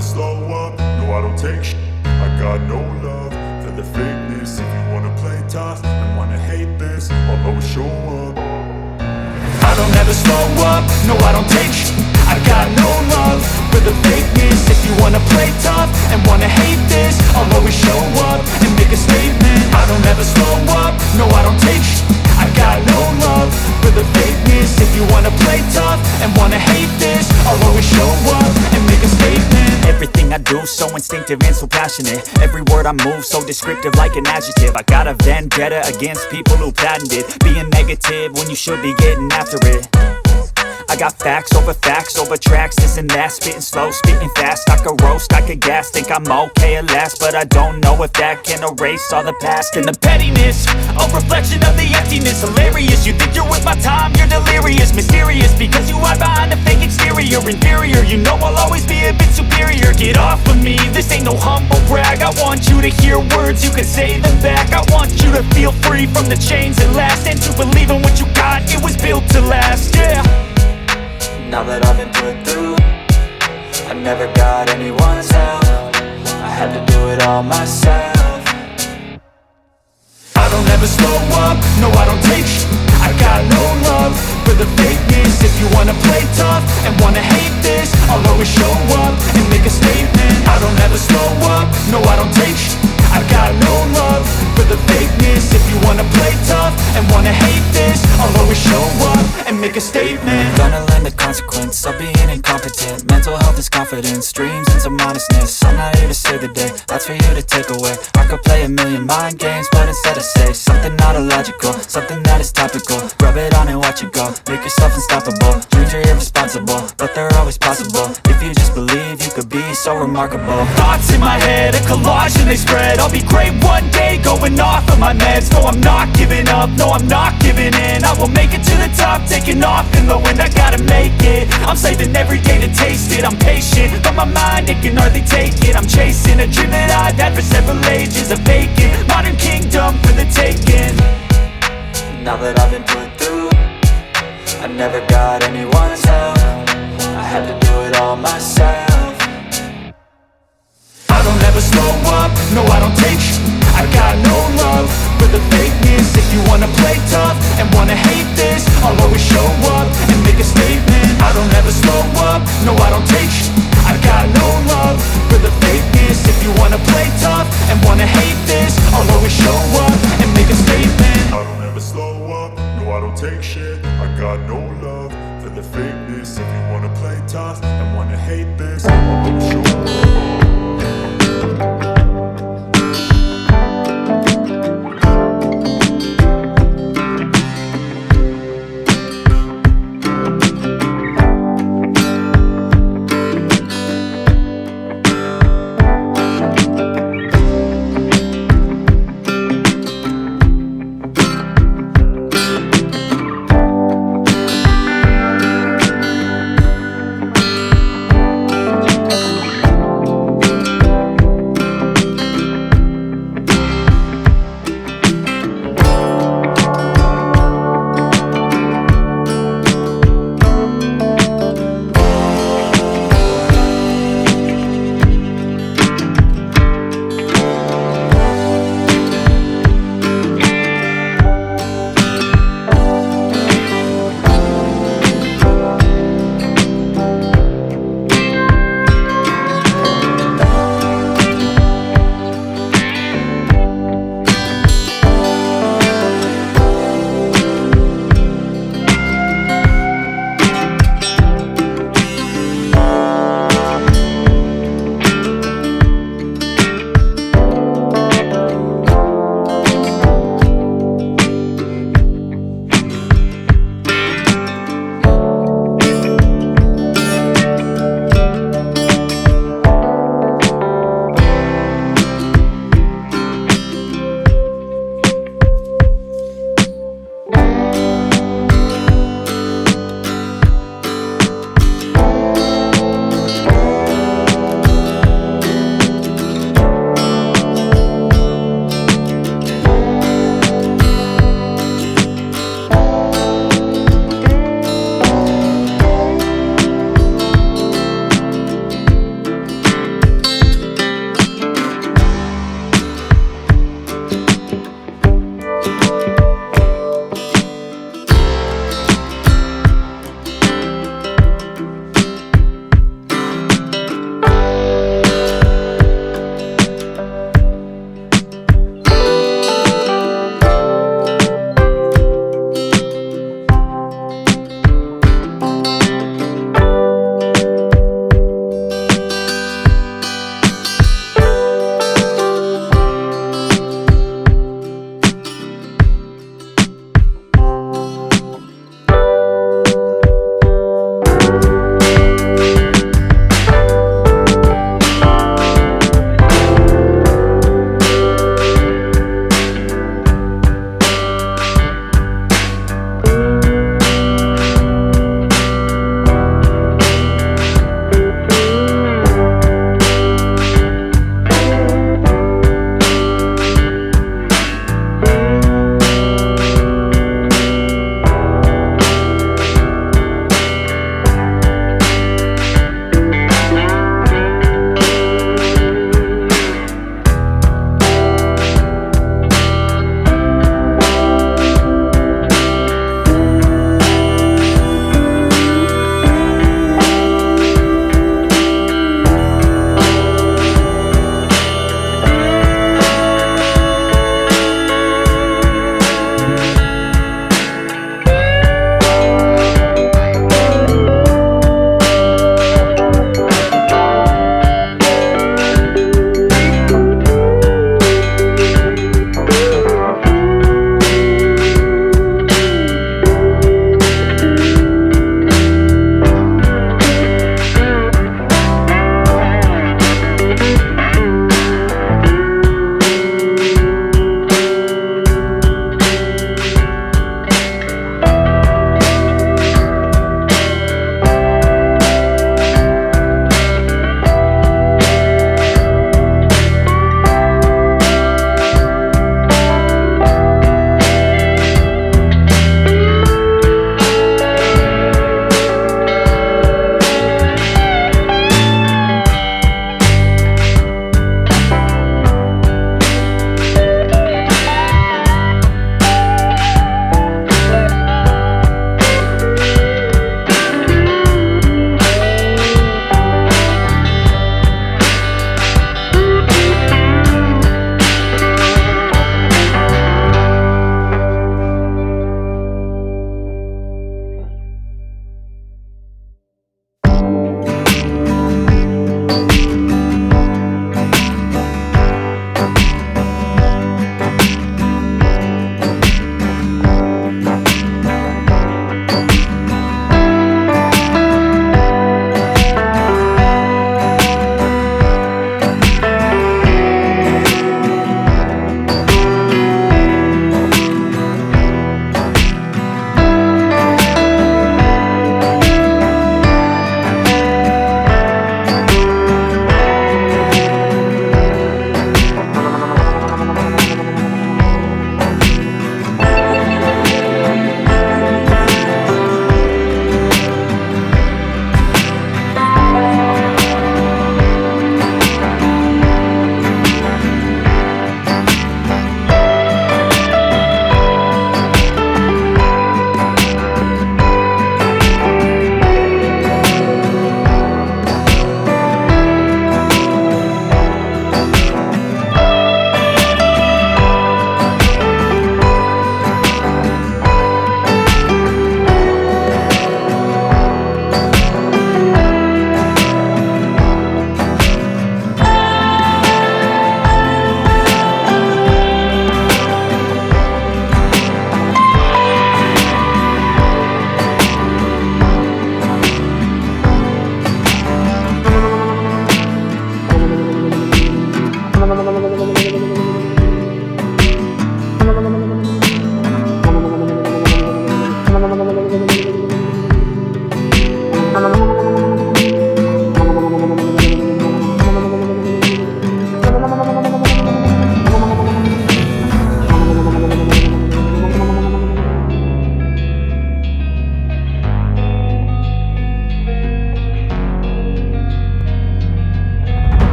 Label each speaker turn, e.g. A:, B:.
A: never slow up, no I don't take shit. I got no love for the fakeness. If you wanna play tough and wanna hate this, I'll always show up. I don't ever slow up, no I don't take shit. I got no love for the fakeness. If you wanna play tough and wanna hate this, I'll always show up and make a statement. I don't ever slow up, no I don't take shit. I got no love for the fakeness. If you wanna play tough and wanna hate this, I'll always show up and make a statement.
B: Everything I do so instinctive and so passionate. Every word I move so descriptive like an adjective. I got a vendetta against people who patented being negative when you should be getting after it. I got facts over tracks, this and that. Spitting slow, spitting fast. I could roast, I could gas. Think I'm okay at last, but I don't know if that can erase all the past. And the pettiness, a reflection of the emptiness. Hilarious, you think you're worth my time, you're delirious. Mysterious, because you hide behind a fake exterior. Inferior, you know I'll always be a bit superior. Get off of me, this ain't no humble brag. I want you to hear words, you can say them back. I want you to feel free from the chains that last, and to believe in what you got, it was built to last, yeah.
C: Now that I've been put through, I never got anyone's help. I had to do it all myself.
A: I don't ever slow up, no I don't take shit. I got no love for the fakeness. If you wanna play tough and wanna hate this, I'll always show up and make a statement. I don't ever slow up, no I don't take shit. I got no love for the fakeness. If you wanna play tough and wanna hate this, I'll always show up and make a statement.
C: Gonna learn the consequence of being incompetent. Mental health is confidence, dreams and some honestness. I'm not here to save the day, that's for you to take away. I could play a million mind games, but instead I say something not illogical, something that is topical. Rub it on and watch it go, make yourself unstoppable. Dreams are irresponsible, but they're always possible. If you just believe, you could be so remarkable.
B: Thoughts in my head, a collage and they spread. I'll be great one day, going off of my meds. No, I'm not giving up, no, I'm not giving in. I will make it to the top, taking off in the wind. I gotta make it, I'm saving every day to taste it. I'm patient, but my mind, it can hardly take it. I'm chasing a dream that I've had for several ages. A vacant, modern kingdom for the taking.
C: Now that I've been put through, I never got anyone's help. I had to do it all myself.
A: I don't ever slow up, no I don't take shit. I got no love for the fakeness. If you wanna play tough and wanna hate this, I'll always show up and make a statement. I don't ever slow up, no I don't take shit.